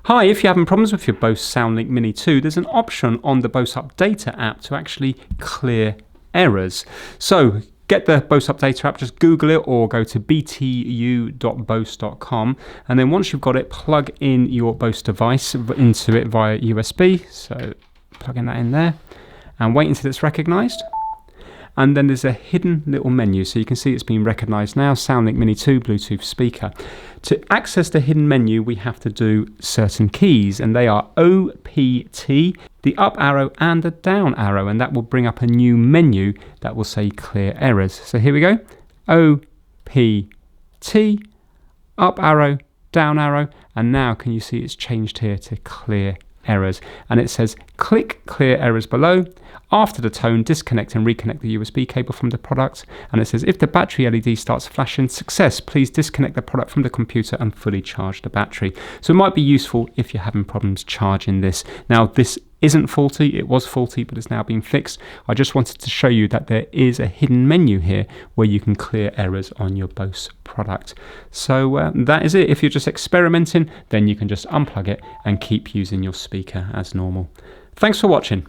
Hi, if you're having problems with your Bose Soundlink Mini 2, there's an option on the Bose Updater app to actually clear errors. So get the Bose Updater app, just Google it or go to btu.bose.com, and then once you've got it, plug in your Bose device into it via USB. So plugging that in there and wait until it's recognized. And then there's a hidden little menu, so you can see it's been recognized now, Soundlink Mini 2 Bluetooth speaker. To access the hidden menu, we have to do certain keys, and they are OPT, the up arrow and the down arrow, and that will bring up a new menu that will say clear errors. So here we go, OPT, up arrow, down arrow, and now can you see it's changed here to clear errors, and it says click clear errors below. After the tone, disconnect and reconnect the USB cable from the product, and it says if the battery LED starts flashing, success, please disconnect the product from the computer and fully charge the battery. So it might be useful if you're having problems charging this. Now this isn't faulty, it was faulty but it's now been fixed. I just wanted to show you that there is a hidden menu here where you can clear errors on your Bose product. So that is it. If you're just experimenting, then you can just unplug it and keep using your speaker as normal. Thanks for watching.